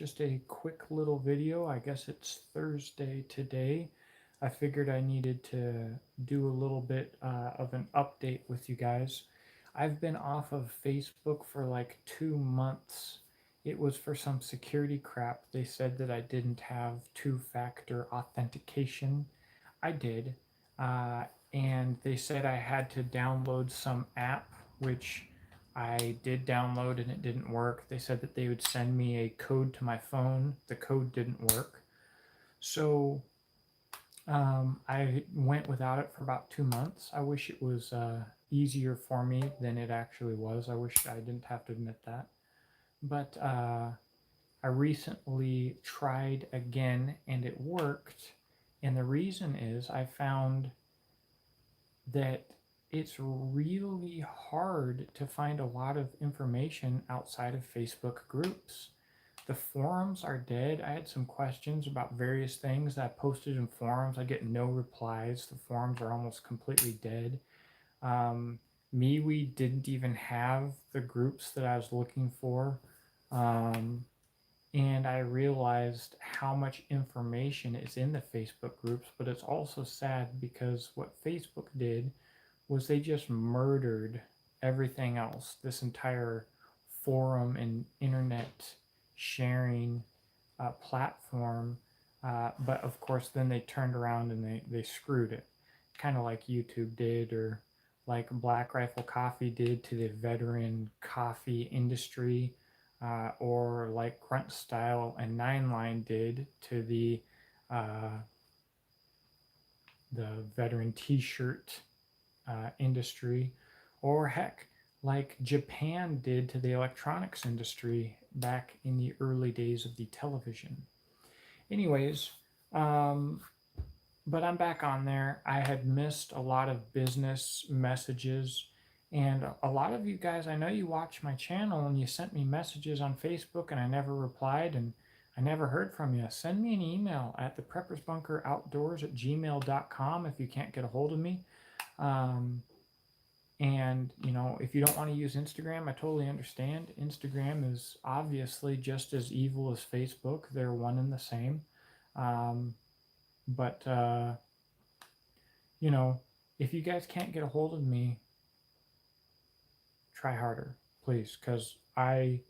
just a quick little video. I guess it's Thursday today. I figured I needed to do a little bit of an update with you guys. I've been off of Facebook for like 2 months. It was for some security crap. They said that I didn't have two-factor authentication. I did. Uh, and they said I had to download some app, which I did download and it didn't work. They said that they would send me a code to my phone. The code didn't work. So I went without it for about 2 months. I wish it was easier for me than it actually was. I wish I didn't have to admit that. But I recently tried again and it worked. And the reason is I found that it's really hard to find a lot of information outside of Facebook groups. The forums are dead. I had some questions about various things that I posted in forums. I get no replies. The forums are almost completely dead. We didn't even have the groups that I was looking for. And I realized how much information is in the Facebook groups, but it's also sad because what Facebook did was they just murdered everything else, this entire forum and internet sharing platform. But of course, then they turned around and they screwed it, kind of like YouTube did, or like Black Rifle Coffee did to the veteran coffee industry, or like Grunt Style and Nine Line did to uh, the veteran T-shirt industry, or heck, like Japan did to the electronics industry back in the early days of the television. Anyways, but I'm back on there. I had missed a lot of business messages, and a lot of you guys, I know you watch my channel and you sent me messages on Facebook and I never replied and I never heard from you. Send me an email at thepreppersbunkeroutdoors@gmail.com if you can't get a hold of me. Um, and if you don't want to use Instagram, I totally understand. Instagram is obviously just as evil as Facebook. They're one and the same. Um, but you know, if you guys can't get a hold of me, try harder, please, because I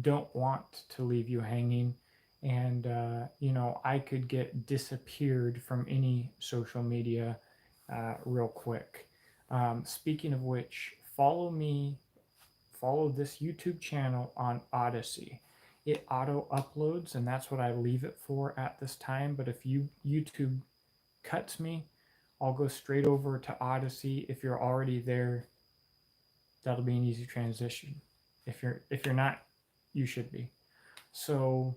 don't want to leave you hanging. And I could get disappeared from any social media real quick. Speaking of which, follow this YouTube channel on Odyssey. It auto uploads, and that's what I leave it for at this time. But if YouTube cuts me, I'll go straight over to Odyssey. If you're already there, that'll be an easy transition. If you're not, you should be. So,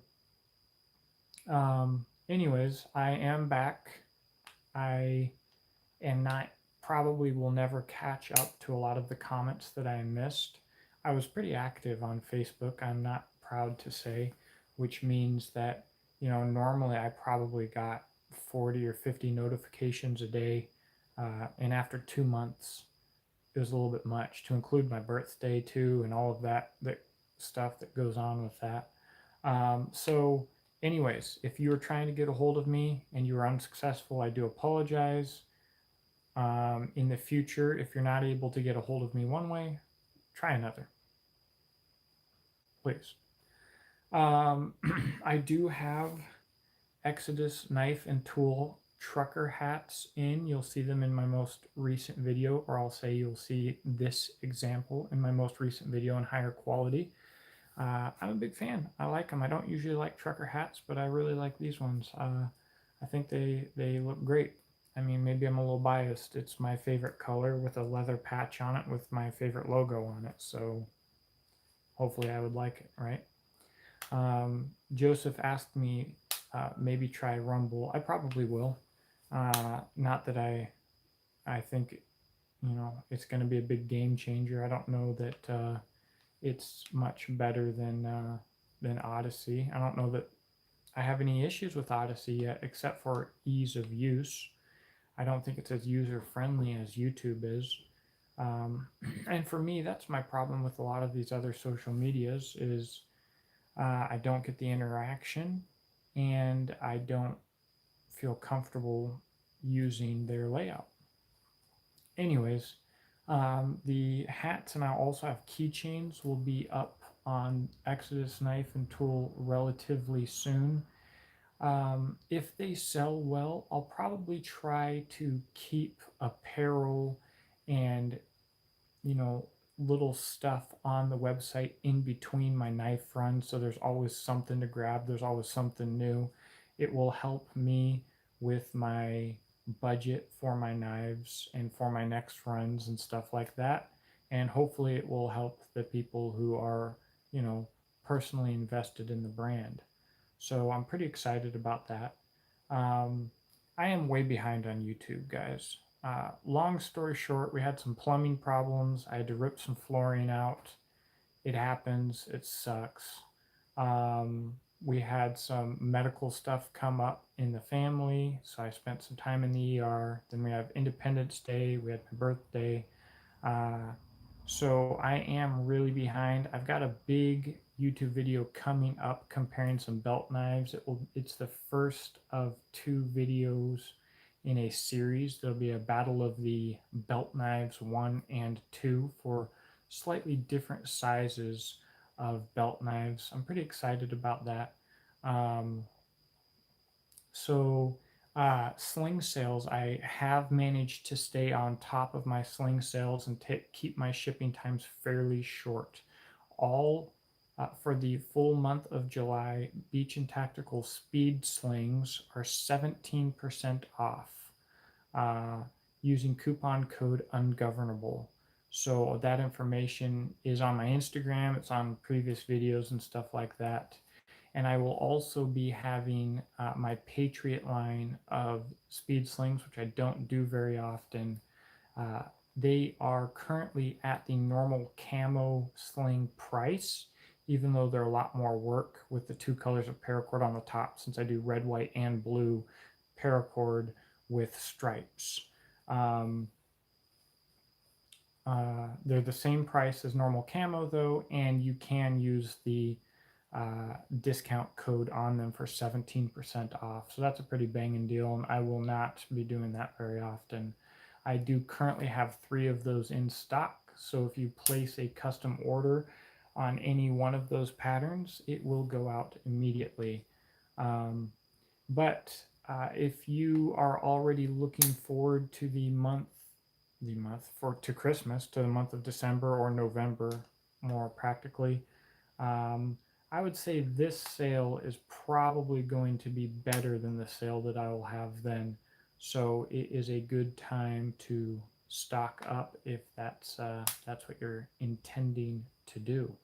anyways, I am back. I am not probably will never catch up to a lot of the comments that I missed. I was pretty active on Facebook, I'm not proud to say, which means that, normally I probably got 40 or 50 notifications a day. And after 2 months, it was a little bit much to include my birthday too and all of that stuff that goes on with that. So anyways, if you were trying to get a hold of me and you were unsuccessful, I do apologize. In the future, if you're not able to get a hold of me one way, try another, please. I do have Exodus knife and tool trucker hats in. You'll see them in my most recent video, or I'll say you'll see this example in my most recent video in higher quality. I'm a big fan. I like them. I don't usually like trucker hats, but I really like these ones. I think they look great. I mean, maybe I'm a little biased. It's my favorite color with a leather patch on it with my favorite logo on it. So hopefully I would like it, right? Joseph asked me maybe try Rumble. I probably will. Not that I think it's going to be a big game changer. I don't know that it's much better than Odyssey. I don't know that I have any issues with Odyssey yet, except for ease of use. I don't think it's as user friendly as YouTube is. And for me, that's my problem with a lot of these other social medias is I don't get the interaction, and I don't feel comfortable using their layout. Anyways, the hats and I also have keychains will be up on Exodus Knife and Tool relatively soon. If they sell well, I'll probably try to keep apparel and, you know, little stuff on the website in between my knife runs, so there's always something to grab, there's always something new. It will help me with my budget for my knives and for my next runs and stuff like that, and hopefully it will help the people who are, you know, personally invested in the brand. So I'm pretty excited about that. um, I am way behind on YouTube, guys. Long story short, we had some plumbing problems. I had to rip some flooring out. It happens. It sucks. We had some medical stuff come up in the family, so I spent some time in the ER. Then we have Independence Day. We had my birthday. Uh, so I am really behind. I've got a big YouTube video coming up comparing some belt knives. It's the first of two videos in a series. There'll be a battle of the belt knives 1 and 2 for slightly different sizes of belt knives. I'm pretty excited about that. Um, so, Sling Sales, I have managed to stay on top of my Sling Sales and keep my shipping times fairly short. All for the full month of July, Beach and Tactical Speed Slings are 17% off uh, using coupon code ungovernable. So that information is on my Instagram, it's on previous videos and stuff like that. And I will also be having my Patriot line of speed slings, which I don't do very often. Uh, they are currently at the normal camo sling price, even though they're a lot more work with the two colors of paracord on the top, since I do red, white, and blue paracord with stripes. Um, they're the same price as normal camo though, and you can use the discount code on them for 17% off. So that's a pretty banging deal, and I will not be doing that very often. I do currently have 3 of those in stock, so if you place a custom order on any one of those patterns, it will go out immediately. Um, but if you are already looking forward to the month for to Christmas, to the month of December or November, more practically, um, I would say this sale is probably going to be better than the sale that I will have then. So it is a good time to stock up if that's what you're intending to do.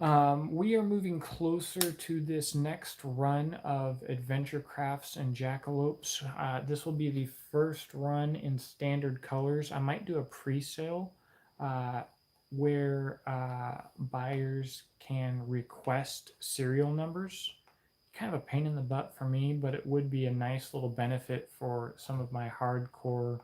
We are moving closer to this next run of Adventure Crafts and Jackalopes. This will be the first run in standard colors. I might do a pre-sale uh, where buyers can request serial numbers. Kind of a pain in the butt for me, but it would be a nice little benefit for some of my hardcore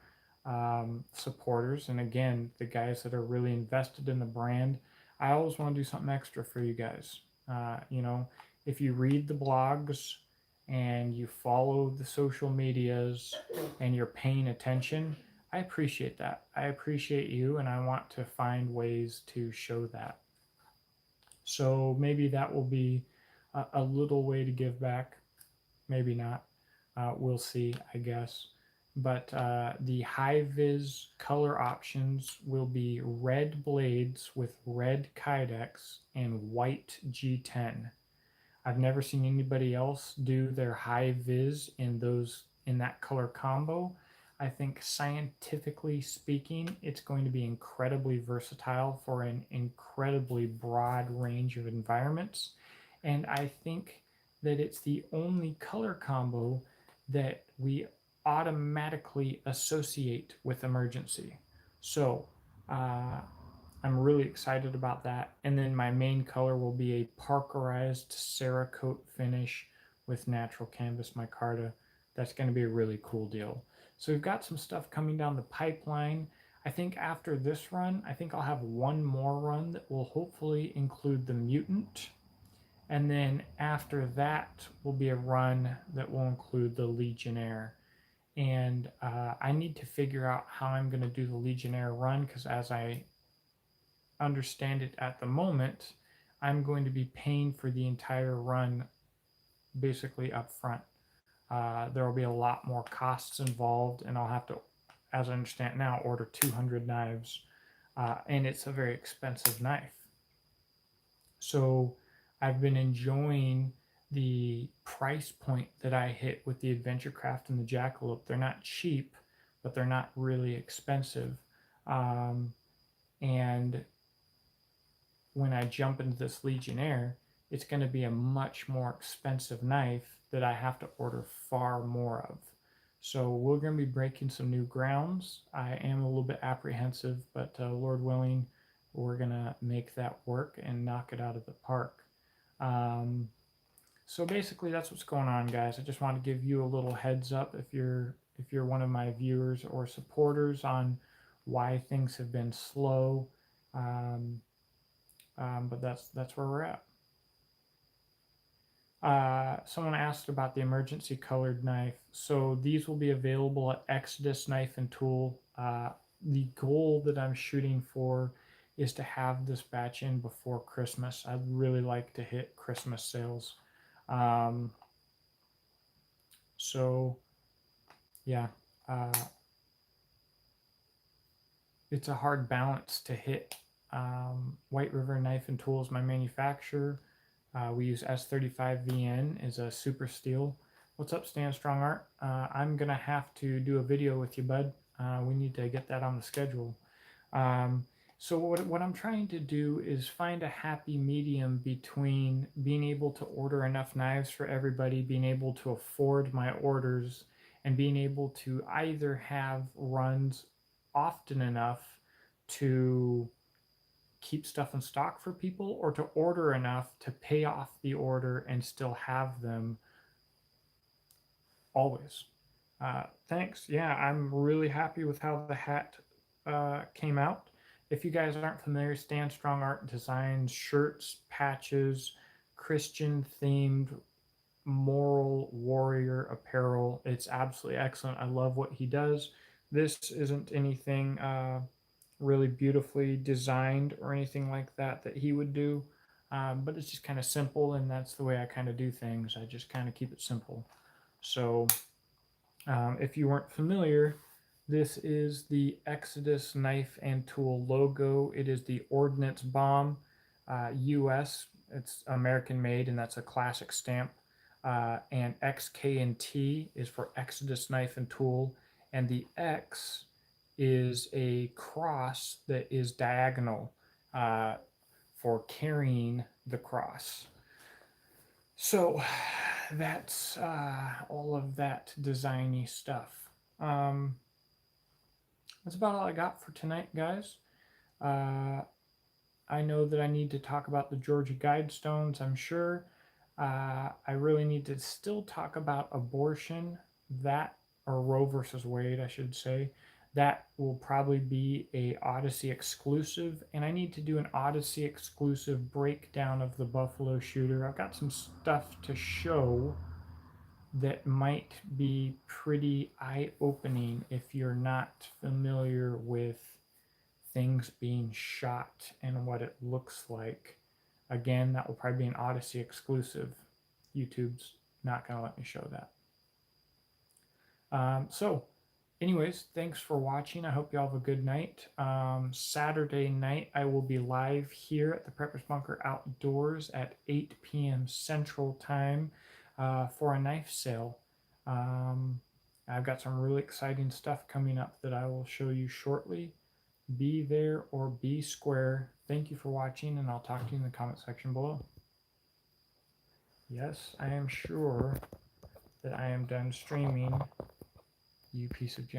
supporters. And again, the guys that are really invested in the brand. I always want to do something extra for you guys. You know, if you read the blogs and you follow the social medias and you're paying attention, I appreciate that. I appreciate you, and I want to find ways to show that. So maybe that will be a little way to give back. Maybe not. We'll see, I guess. But the high vis color options will be red blades with red kydex and white G10. I've never seen anybody else do their high vis in that color combo. I think scientifically speaking, it's going to be incredibly versatile for an incredibly broad range of environments. And I think that it's the only color combo that we automatically associate with emergency. So uh, I'm really excited about that. And then my main color will be a parkerized Cerakote finish with natural canvas micarta. That's going to be a really cool deal. So we've got some stuff coming down the pipeline. I think after this run, I think I'll have one more run that will hopefully include the mutant. And then after that will be a run that will include the Legionnaire. And I need to figure out how I'm going to do the Legionnaire run, because as I understand it at the moment, I'm going to be paying for the entire run basically up front. There will be a lot more costs involved, and I'll have to, as I understand it now, order 200 knives. And it's a very expensive knife. So I've been enjoying the price point that I hit with the Adventure Craft and the Jackalope. They're not cheap, but they're not really expensive. And when I jump into this Legionnaire, it's going to be a much more expensive knife that I have to order far more of. So we're going to be breaking some new grounds. I am a little bit apprehensive, but Lord willing, we're going to make that work and knock it out of the park. So basically that's what's going on, guys. I just want to give you a little heads up if you're one of my viewers or supporters on why things have been slow. But that's where we're at. Someone asked about the emergency colored knife. So these will be available at Exodus Knife and Tool. The goal that I'm shooting for is to have this batch in before Christmas. I'd really like to hit Christmas sales. So yeah, it's a hard balance to hit. White River Knife and Tools, my manufacturer. We use S35VN as a super steel. What's up, Stan Strong Art? I'm going to have to do a video with you, bud. We need to get that on the schedule. So what I'm trying to do is find a happy medium between being able to order enough knives for everybody, being able to afford my orders, and being able to either have runs often enough to keep stuff in stock for people, or to order enough to pay off the order and still have them always. Thanks. Yeah, I'm really happy with how the hat came out. If you guys aren't familiar, Stan Strong Art designs shirts, patches, Christian themed moral warrior apparel. It's absolutely excellent. I love what he does. This isn't anything really beautifully designed or anything like that he would do, but it's just kind of simple, and that's the way I kind of do things. I just kind of keep it simple. So if you weren't familiar, this is the Exodus Knife and Tool logo. It is the Ordnance Bomb US. It's American made, and that's a classic stamp. And XK and T is for Exodus Knife and Tool, and the X is a cross that is diagonal for carrying the cross. So that's all of that designy stuff. That's about all I got for tonight, guys. I know that I need to talk about the Georgia Guidestones, I'm sure. I really need to still talk about abortion, or Roe versus Wade, I should say. That will probably be a Odyssey exclusive, and I need to do an Odyssey exclusive breakdown of the Buffalo shooter. I've got some stuff to show that might be pretty eye-opening if you're not familiar with things being shot and what it looks like. Again, that will probably be an Odyssey exclusive. YouTube's not going to let me show that. So anyways, thanks for watching. I hope you all have a good night. Saturday night, I will be live here at the Preppers Bunker Outdoors at 8 p.m. Central Time for a knife sale. I've got some really exciting stuff coming up that I will show you shortly. Be there or be square. Thank you for watching, and I'll talk to you in the comment section below. Yes, I am sure that I am done streaming, you piece of junk.